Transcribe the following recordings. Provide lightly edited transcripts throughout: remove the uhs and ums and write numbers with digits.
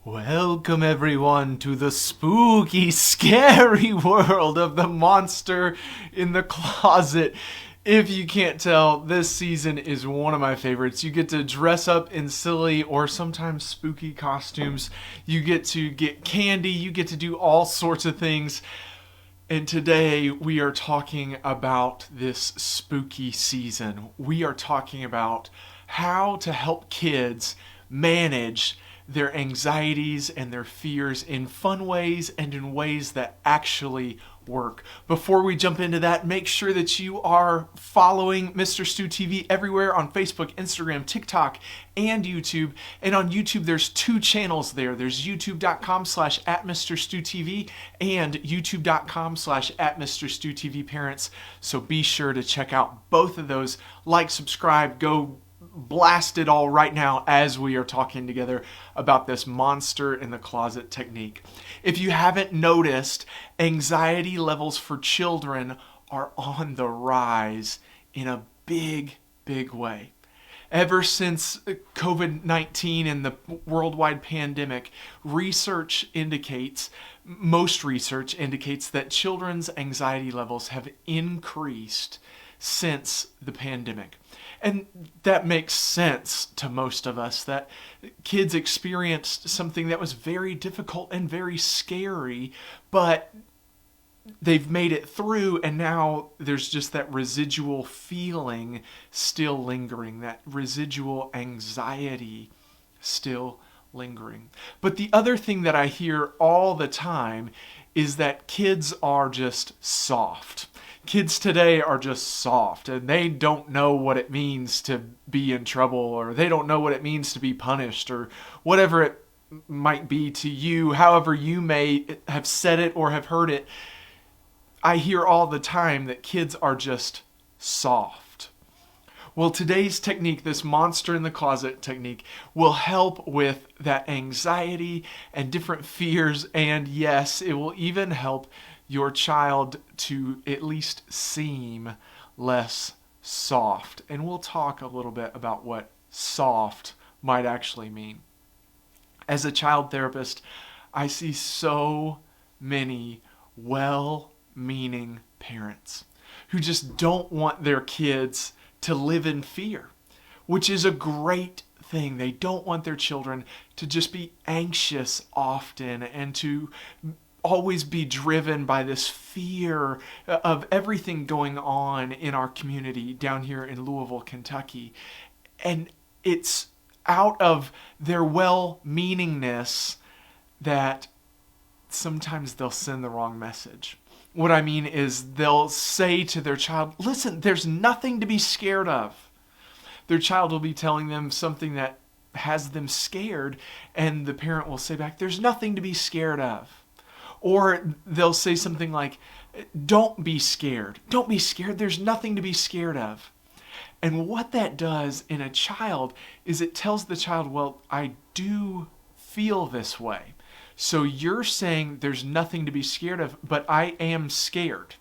Welcome everyone to the spooky, scary world of the monster in the closet. If you can't tell, this season is one of my favorites. You get to dress up in silly or sometimes spooky costumes. You get to get candy. You get to do all sorts of things. And today we are talking about this spooky season. We are talking about how to help kids manage their anxieties and their fears in fun ways and in ways that actually work. Before we jump into that, make sure that you are following MisterStuTV everywhere on Facebook, Instagram, TikTok, and YouTube. And on YouTube, there's two channels there. There's youtube.com/@MisterStuTV and youtube.com/@MisterStuTVParents. So be sure to check out both of those. Like, subscribe, go blast it all right now as we are talking together about this monster in the closet technique. If you haven't noticed, anxiety levels for children are on the rise in a big, big way. Ever since COVID-19 and the worldwide pandemic, most research indicates that children's anxiety levels have increased since the pandemic. And that makes sense to most of us, that kids experienced something that was very difficult and very scary, but they've made it through, and now there's just that residual feeling still lingering, that residual anxiety still lingering. But the other thing that I hear all the time is that kids are just soft. Kids today are just soft, and they don't know what it means to be in trouble, or they don't know what it means to be punished, or whatever it might be to you, however you may have said it or have heard it. I hear all the time that kids are just soft. Well, today's technique, this monster in the closet technique, will help with that anxiety and different fears, and yes, it will even help your child to at least seem less soft. And we'll talk a little bit about what soft might actually mean. As a child therapist, I see so many well-meaning parents who just don't want their kids to live in fear, which is a great thing. They don't want their children to just be anxious often and to always be driven by this fear of everything going on in our community down here in Louisville, Kentucky. And it's out of their well-meaningness that sometimes they'll send the wrong message. What I mean is they'll say to their child, listen, there's nothing to be scared of. Their child will be telling them something that has them scared, and the parent will say back, there's nothing to be scared of. Or they'll say something like, don't be scared. Don't be scared. There's nothing to be scared of. And what that does in a child is it tells the child, well, I do feel this way. So you're saying there's nothing to be scared of, but I am scared.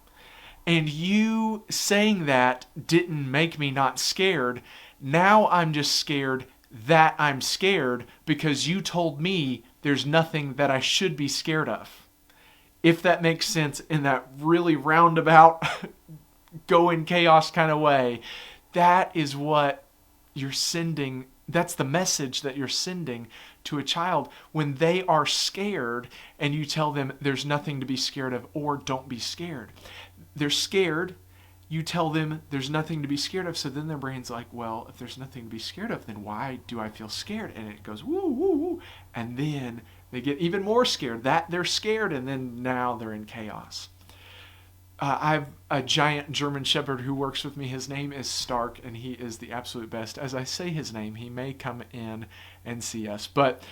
And you saying that didn't make me not scared. Now I'm just scared that I'm scared because you told me there's nothing that I should be scared of. If that makes sense in that really roundabout, go in chaos kind of way, that is what you're sending. That's the message that you're sending to a child when they are scared and you tell them there's nothing to be scared of or don't be scared. They're scared. You tell them there's nothing to be scared of. So then their brain's like, well, if there's nothing to be scared of, then why do I feel scared? And it goes, woo, woo, woo. And then they get even more scared that they're scared, and then now they're in chaos. I have a giant German Shepherd who works with me. His name is Stark, and he is the absolute best. As I say his name, he may come in and see us, but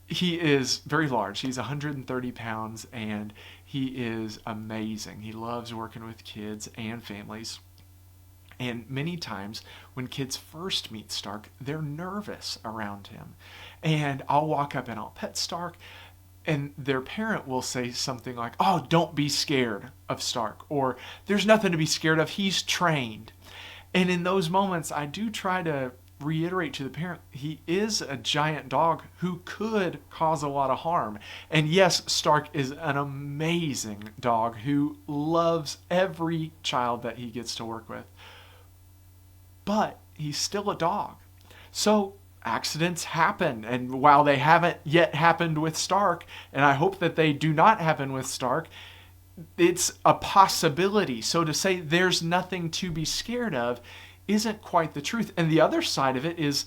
he is very large. He's 130 pounds, and he is amazing. He loves working with kids and families. And many times when kids first meet Stark, they're nervous around him. And I'll walk up and I'll pet Stark, and their parent will say something like, oh, don't be scared of Stark, or there's nothing to be scared of, he's trained. And in those moments, I do try to reiterate to the parent, he is a giant dog who could cause a lot of harm. And yes, Stark is an amazing dog who loves every child that he gets to work with. But he's still a dog. So accidents happen. And while they haven't yet happened with Stark, and I hope that they do not happen with Stark, it's a possibility. So to say there's nothing to be scared of isn't quite the truth. And the other side of it is,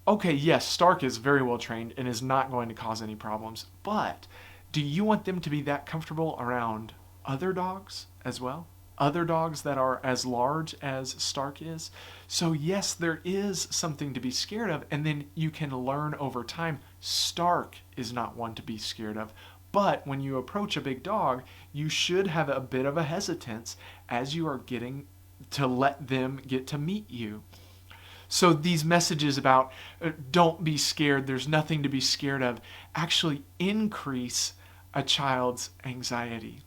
okay, yes, Stark is very well trained and is not going to cause any problems, but do you want them to be that comfortable around other dogs as well? Other dogs that are as large as Stark is? So yes, there is something to be scared of, and then you can learn over time. Stark is not one to be scared of. But when you approach a big dog, you should have a bit of a hesitance as you are getting to let them get to meet you. So these messages about don't be scared, there's nothing to be scared of, actually increase a child's anxiety.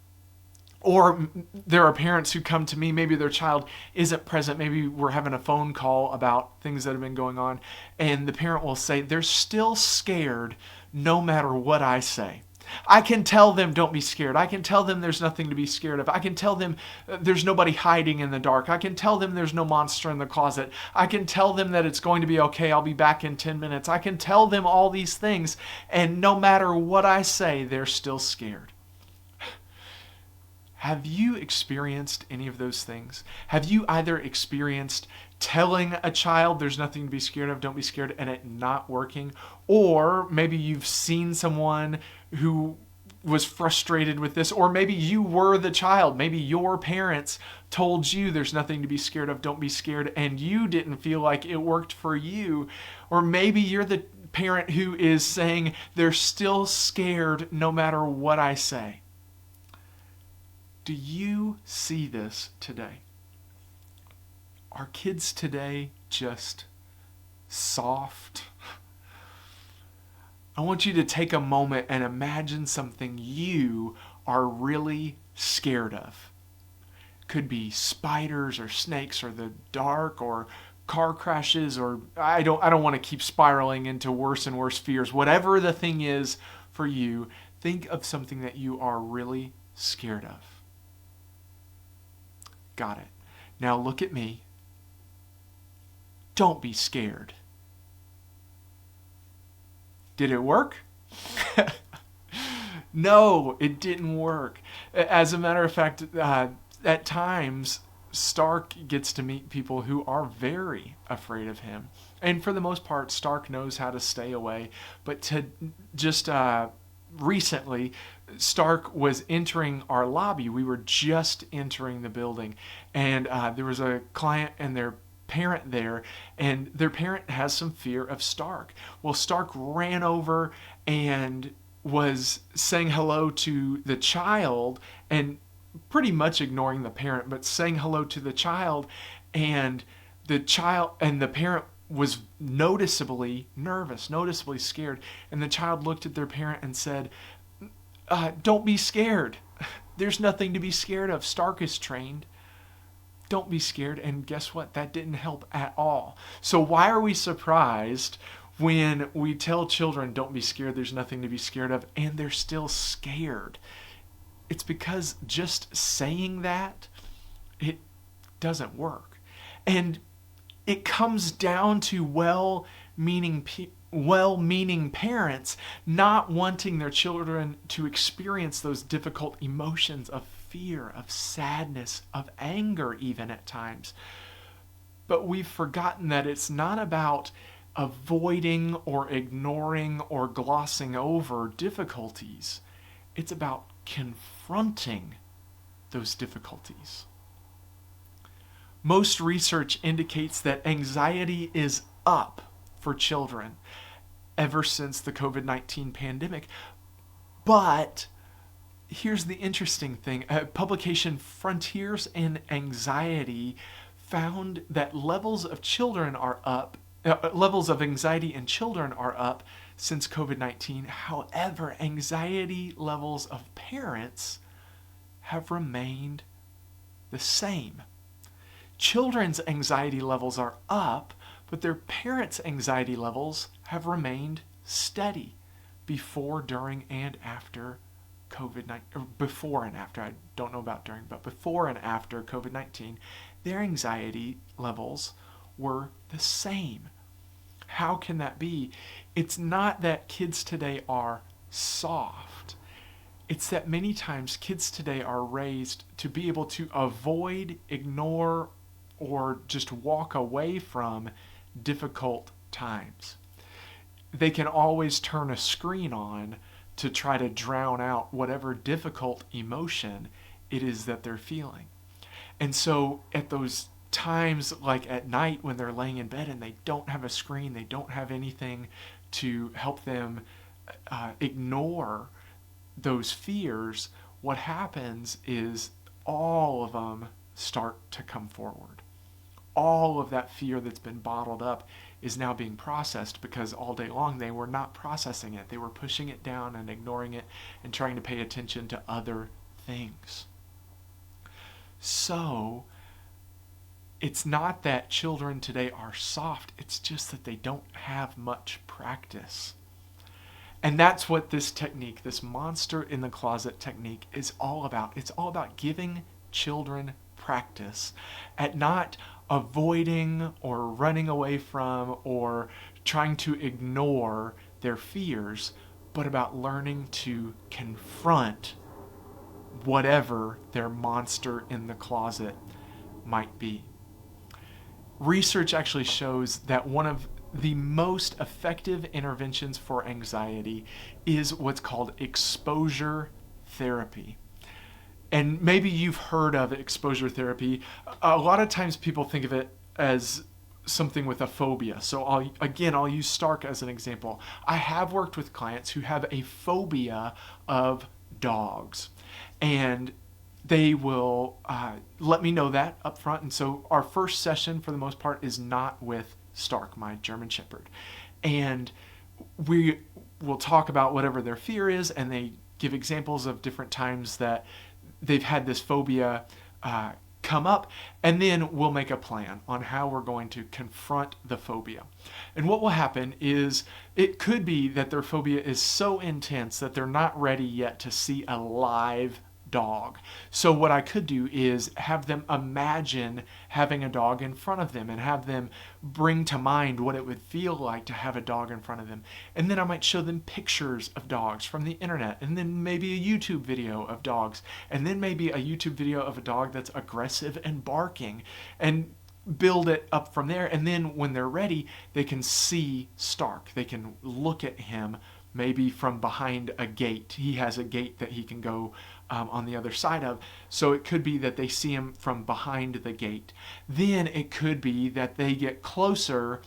Or there are parents who come to me, maybe their child isn't present, maybe we're having a phone call about things that have been going on, and the parent will say they're still scared no matter what I say. I can tell them don't be scared. I can tell them there's nothing to be scared of. I can tell them there's nobody hiding in the dark. I can tell them there's no monster in the closet. I can tell them that it's going to be okay. I'll be back in 10 minutes. I can tell them all these things, and no matter what I say, they're still scared. Have you experienced any of those things? Have you either experienced telling a child there's nothing to be scared of, don't be scared, and it not working? Or maybe you've seen someone who was frustrated with this, or maybe you were the child. Maybe your parents told you there's nothing to be scared of, don't be scared, and you didn't feel like it worked for you. Or maybe you're the parent who is saying they're still scared no matter what I say. Do you see this today? Are kids today just soft? I want you to take a moment and imagine something you are really scared of. Could be spiders or snakes or the dark or car crashes, or I don't want to keep spiraling into worse and worse fears. Whatever the thing is for you, think of something that you are really scared of. Got it. Now look at me. Don't be scared. Did it work? No, it didn't work. As a matter of fact, at times, Stark gets to meet people who are very afraid of him. And for the most part, Stark knows how to stay away. But to just recently, Stark was entering our lobby. We were just entering the building. And there was a client and their parent there, and their parent has some fear of Stark. Well, Stark ran over and was saying hello to the child and pretty much ignoring the parent, but saying hello to the child, and the parent was noticeably nervous, noticeably scared, and the child looked at their parent and said, don't be scared. There's nothing to be scared of. Stark is trained. Don't be scared. And guess what? That didn't help at all. So why are we surprised when we tell children, don't be scared, there's nothing to be scared of, and they're still scared? It's because just saying that, it doesn't work. And it comes down to well-meaning parents not wanting their children to experience those difficult emotions of fear, of sadness, of anger even at times. But we've forgotten that it's not about avoiding or ignoring or glossing over difficulties. It's about confronting those difficulties. Most research indicates that anxiety is up for children ever since the COVID-19 pandemic. But here's the interesting thing. Publication Frontiers in Anxiety found that levels of anxiety in children are up since COVID-19. However, anxiety levels of parents have remained the same. Children's anxiety levels are up, but their parents' anxiety levels have remained steady before, during, and after COVID-19, or before and after, I don't know about during, but before and after COVID-19, their anxiety levels were the same. How can that be? It's not that kids today are soft. It's that many times kids today are raised to be able to avoid, ignore, or just walk away from difficult times. They can always turn a screen on to try to drown out whatever difficult emotion it is that they're feeling. And so at those times, like at night when they're laying in bed and they don't have a screen, they don't have anything to help them ignore those fears, what happens is all of them start to come forward. All of that fear that's been bottled up is now being processed, because all day long they were not processing it. They were pushing it down and ignoring it and trying to pay attention to other things. So it's not that children today are soft, it's just that they don't have much practice. And that's what this technique, this monster in the closet technique, is all about. It's all about giving children practice at not avoiding or running away from or trying to ignore their fears, but about learning to confront whatever their monster in the closet might be. Research actually shows that one of the most effective interventions for anxiety is what's called exposure therapy. And maybe you've heard of exposure therapy. A lot of times people think of it as something with a phobia. So I'll use Stark as an example. I have worked with clients who have a phobia of dogs, and they will let me know that up front. And so our first session, for the most part, is not with Stark, my German Shepherd. And we will talk about whatever their fear is, and they give examples of different times that they've had this phobia come up, and then we'll make a plan on how we're going to confront the phobia. And what will happen is it could be that their phobia is so intense that they're not ready yet to see a live dog. So what I could do is have them imagine having a dog in front of them and have them bring to mind what it would feel like to have a dog in front of them. And then I might show them pictures of dogs from the internet, and then maybe a YouTube video of dogs, and then maybe a YouTube video of a dog that's aggressive and barking, and build it up from there. And then when they're ready, they can see Stark. They can look at him maybe from behind a gate. He has a gate that he can go on the other side of. So it could be that they see him from behind the gate. Then it could be that they get closer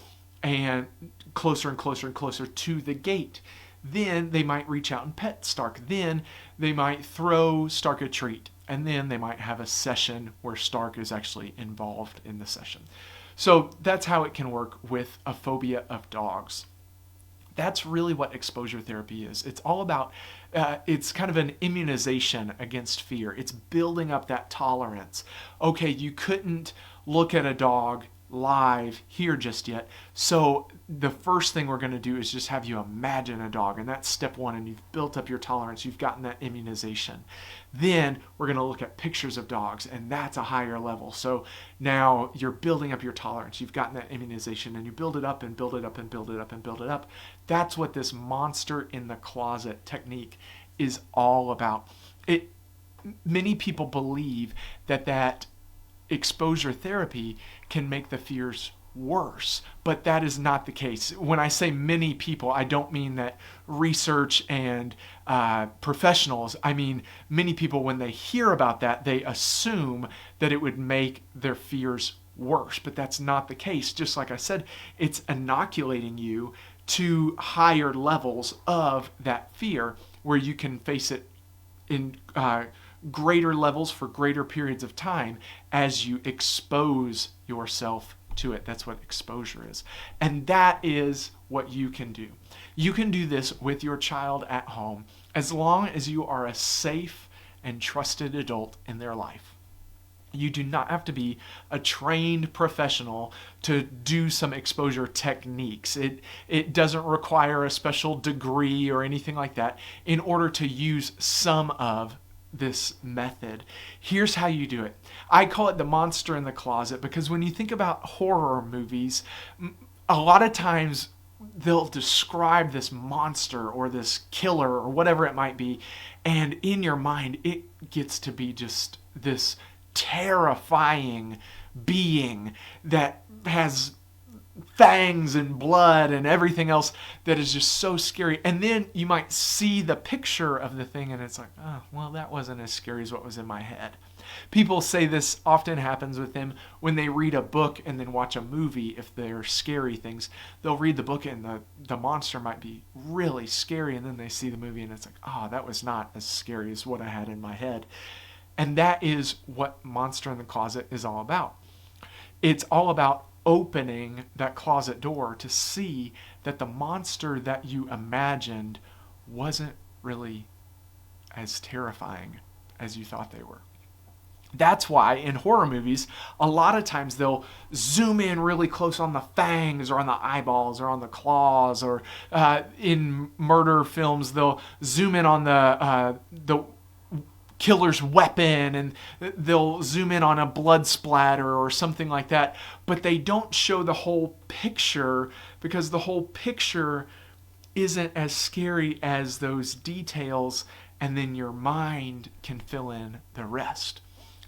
and closer and closer and closer to the gate. Then they might reach out and pet Stark. Then they might throw Stark a treat. And then they might have a session where Stark is actually involved in the session. So that's how it can work with a phobia of dogs. That's really what exposure therapy is. It's all about, it's kind of an immunization against fear. It's building up that tolerance. Okay, you couldn't look at a dog live here just yet. So the first thing we're going to do is just have you imagine a dog. And that's step one. And you've built up your tolerance. You've gotten that immunization. Then we're going to look at pictures of dogs. And that's a higher level. So now you're building up your tolerance. You've gotten that immunization. And you build it up and build it up and build it up and build it up. That's what this monster in the closet technique is all about. Many people believe that exposure therapy can make the fears worse, but that is not the case. When I say many people, I don't mean that research and professionals. I mean many people, when they hear about that, they assume that it would make their fears worse, but that's not the case. Just like I said, it's inoculating you to higher levels of that fear where you can face it in greater levels for greater periods of time as you expose yourself to it. That's what exposure is. And that is what you can do. You can do this with your child at home as long as you are a safe and trusted adult in their life. You do not have to be a trained professional to do some exposure techniques. It doesn't require a special degree or anything like that in order to use some of this method. Here's how you do it. I call it the monster in the closet because when you think about horror movies, a lot of times they'll describe this monster or this killer or whatever it might be, and in your mind it gets to be just this terrifying being that has fangs and blood and everything else that is just so scary. And then you might see the picture of the thing and it's like, oh, well, that wasn't as scary as what was in my head. People say this often happens with them when they read a book and then watch a movie. If they're scary things, they'll read the book and the monster might be really scary, and then they see the movie and it's like, oh, that was not as scary as what I had in my head. And that is what Monster in the Closet is all about. It's all about opening that closet door to see that the monster that you imagined wasn't really as terrifying as you thought they were. That's why in horror movies, a lot of times they'll zoom in really close on the fangs or on the eyeballs or on the claws, or in murder films, they'll zoom in on the killer's weapon, and they'll zoom in on a blood splatter or something like that, but they don't show the whole picture because the whole picture isn't as scary as those details, and then your mind can fill in the rest.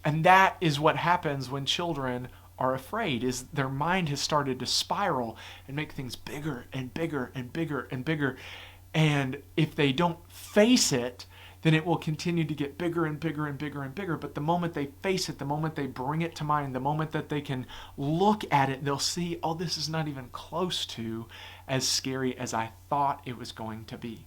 And that is what happens when children are afraid, is their mind has started to spiral and make things bigger and bigger and bigger and bigger. And if they don't face it, then it will continue to get bigger and bigger and bigger and bigger. But the moment they face it, the moment they bring it to mind, the moment that they can look at it, they'll see, oh, this is not even close to as scary as I thought it was going to be.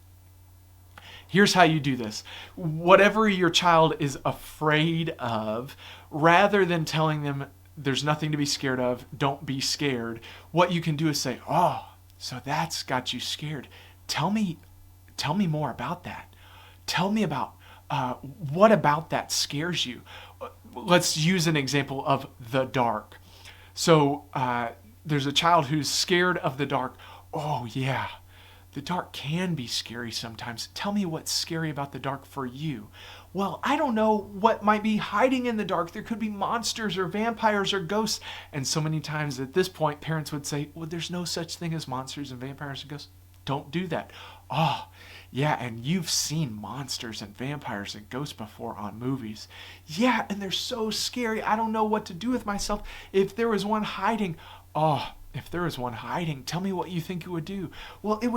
Here's how you do this. Whatever your child is afraid of, rather than telling them there's nothing to be scared of, don't be scared, what you can do is say, oh, so that's got you scared. Tell me more about that. Tell me about what about that scares you. Let's use an example of the dark. So there's a child who's scared of the dark. Oh, yeah. The dark can be scary sometimes. Tell me what's scary about the dark for you. Well, I don't know what might be hiding in the dark. There could be monsters or vampires or ghosts. And so many times at this point, parents would say, well, there's no such thing as monsters and vampires and ghosts. Don't do that. Oh, yeah, and you've seen monsters and vampires and ghosts before on movies. Yeah, and they're so scary. I don't know what to do with myself. If there was one hiding, oh, if there was one hiding, tell me what you think it would do. Well, it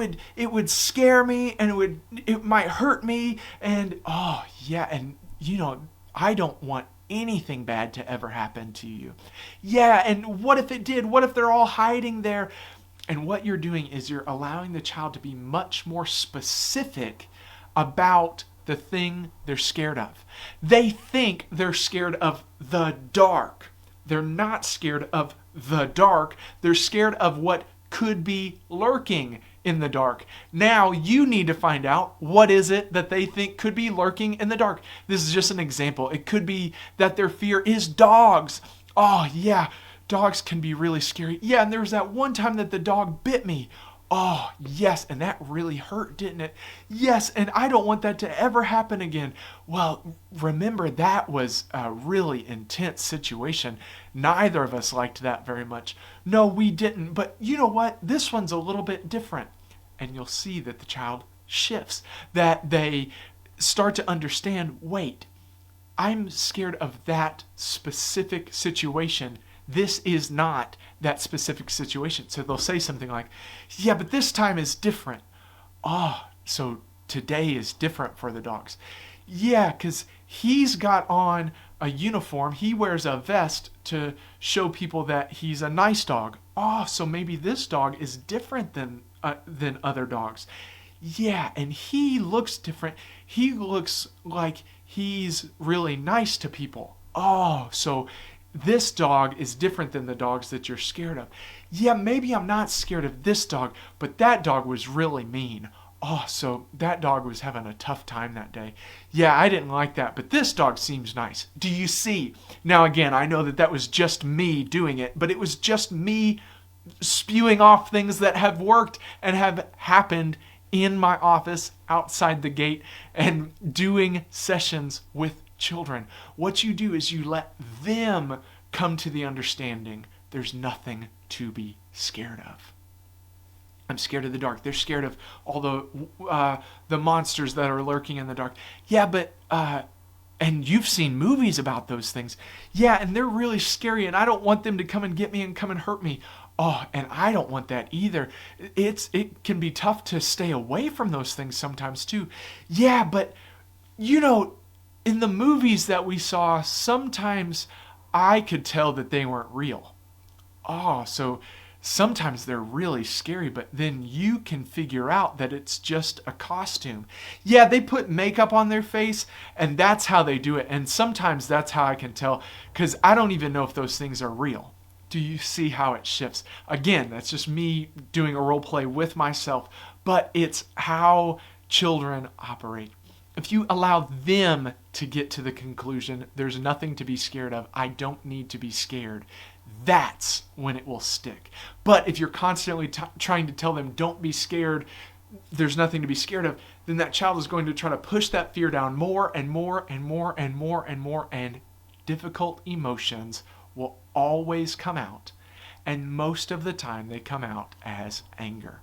would scare me, and it might hurt me, and oh yeah, and I don't want anything bad to ever happen to you. Yeah, and what if it did? What if they're all hiding there? And what you're doing is you're allowing the child to be much more specific about the thing they're scared of. They think they're scared of the dark. They're not scared of the dark. They're scared of what could be lurking in the dark. Now you need to find out what is it that they think could be lurking in the dark. This is just an example. It could be that their fear is dogs. Oh yeah, dogs can be really scary. Yeah, and there was that one time that the dog bit me. Oh, yes, and that really hurt, didn't it? Yes, and I don't want that to ever happen again. Well, remember, that was a really intense situation. Neither of us liked that very much. No, we didn't, but you know what? This one's a little bit different. And you'll see that the child shifts, that they start to understand, wait, I'm scared of that specific situation. This is not that specific situation. So they'll say something like, yeah, but this time is different. Oh, so today is different for the dogs. Yeah, because he's got on a uniform. He wears a vest to show people that he's a nice dog. Oh, so maybe this dog is different than other dogs. Yeah, and he looks different. He looks like he's really nice to people. Oh, so this dog is different than the dogs that you're scared of. Yeah, maybe I'm not scared of this dog, but that dog was really mean. Oh, so that dog was having a tough time that day. Yeah, I didn't like that, but this dog seems nice. Do you see? Now, again, I know that that was just me doing it, but it was just me spewing off things that have worked and have happened in my office, outside the gate, and doing sessions with children. What you do is you let them come to the understanding there's nothing to be scared of. I'm scared of the dark. They're scared of all the monsters that are lurking in the dark. Yeah, but and you've seen movies about those things. Yeah, and they're really scary, and I don't want them to come and get me and come and hurt me. Oh, and I don't want that either. It can be tough to stay away from those things sometimes too. Yeah, but you know, in the movies that we saw, sometimes I could tell that they weren't real. Oh, so sometimes they're really scary, but then you can figure out that it's just a costume. Yeah, they put makeup on their face, and that's how they do it. And sometimes that's how I can tell, because I don't even know if those things are real. Do you see how it shifts? Again, that's just me doing a role play with myself, but it's how children operate. If you allow them to get to the conclusion, there's nothing to be scared of, I don't need to be scared, that's when it will stick. But if you're constantly trying to tell them, don't be scared, there's nothing to be scared of, then that child is going to try to push that fear down more and more and more and more and more, and difficult emotions will always come out. And most of the time they come out as anger.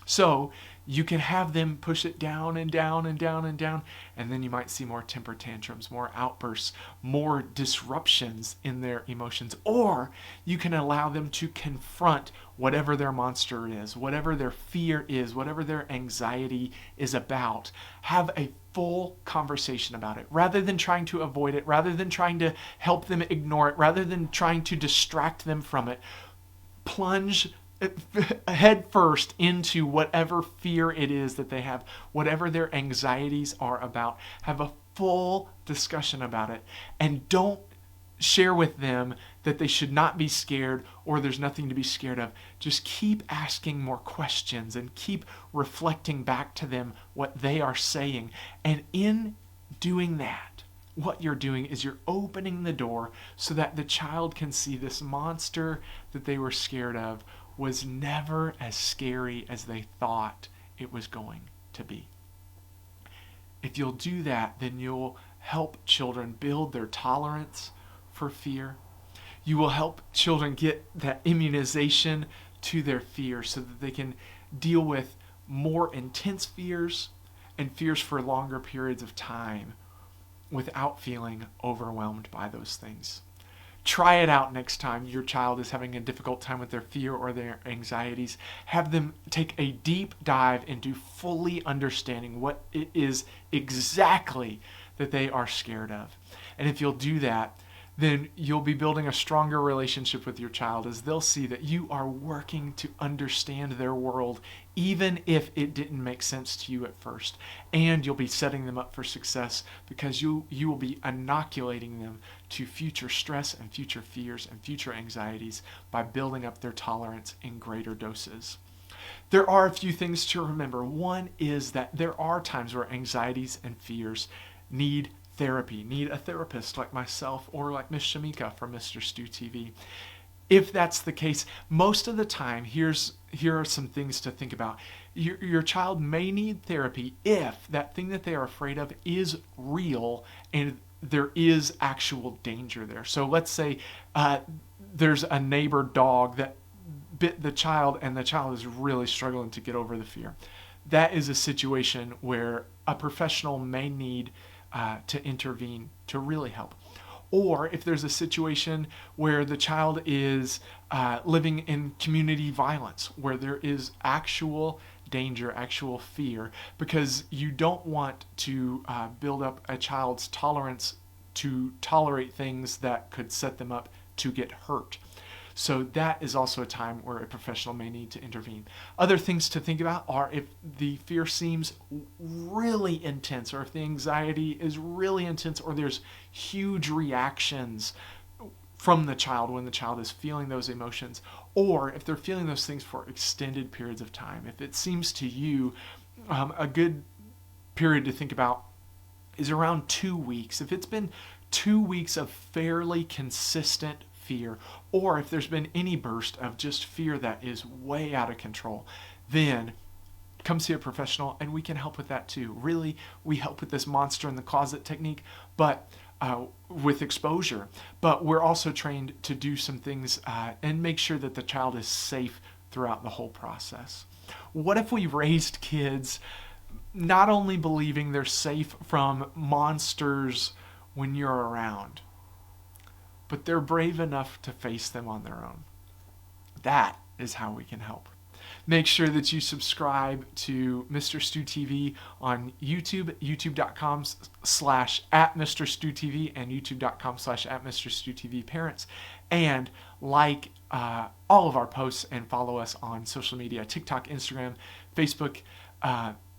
So you can have them push it down and down and down and down, and then you might see more temper tantrums, more outbursts, more disruptions in their emotions. Or you can allow them to confront whatever their monster is, whatever their fear is, whatever their anxiety is about. Have a full conversation about it, rather than trying to avoid it, rather than trying to help them ignore it, rather than trying to distract them from it. Plunge head first into whatever fear it is that they have, whatever their anxieties are about. Have a full discussion about it, and don't share with them that they should not be scared or there's nothing to be scared of. Just keep asking more questions and keep reflecting back to them what they are saying. And in doing that, what you're doing is you're opening the door so that the child can see this monster that they were scared of was never as scary as they thought it was going to be. If you'll do that, then you'll help children build their tolerance for fear. You will help children get that immunization to their fear so that they can deal with more intense fears and fears for longer periods of time without feeling overwhelmed by those things. Try it out next time your child is having a difficult time with their fear or their anxieties. Have them take a deep dive into fully understanding what it is exactly that they are scared of. And if you'll do that, then you'll be building a stronger relationship with your child, as they'll see that you are working to understand their world, even if it didn't make sense to you at first. And you'll be setting them up for success, because you will be inoculating them to future stress and future fears and future anxieties by building up their tolerance in greater doses. There are a few things to remember. One is that there are times where anxieties and fears need therapy, need a therapist like myself or like Miss Shamika from MisterStuTV. If that's the case, most of the time, here are some things to think about. Your child may need therapy if that thing that they are afraid of is real and there is actual danger there. So let's say there's a neighbor dog that bit the child and the child is really struggling to get over the fear. That is a situation where a professional may need to intervene to really help. Or if there's a situation where the child is living in community violence, where there is actual danger, actual fear, because you don't want to build up a child's tolerance to tolerate things that could set them up to get hurt. So that is also a time where a professional may need to intervene. Other things to think about are if the fear seems really intense, or if the anxiety is really intense, or there's huge reactions from the child when the child is feeling those emotions, or if they're feeling those things for extended periods of time. If it seems to you a good period to think about is around 2 weeks. If it's been 2 weeks of fairly consistent fear, or if there's been any burst of just fear that is way out of control, then come see a professional and we can help with that too. Really, we help with this monster in the closet technique, but with exposure. But we're also trained to do some things and make sure that the child is safe throughout the whole process. What if we raised kids not only believing they're safe from monsters when you're around, but they're brave enough to face them on their own? That is how we can help. Make sure that you subscribe to MisterStuTV on YouTube, youtube.com/@MisterStuTV and youtube.com/@MisterStuTVParents, and like all of our posts and follow us on social media, TikTok, Instagram, Facebook,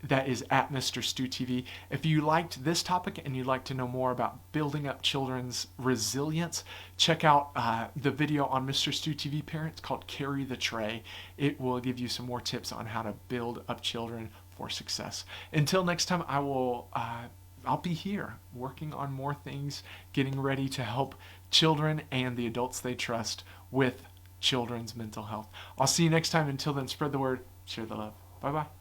that is @MisterStuTV. If you liked this topic and you'd like to know more about building up children's resilience, check out the video on MisterStuTV Parents called Carry the Tray. It will give you some more tips on how to build up children for success. Until next time, I'll be here working on more things, getting ready to help children and the adults they trust with children's mental health. I'll see you next time. Until then, spread the word, share the love. Bye-bye.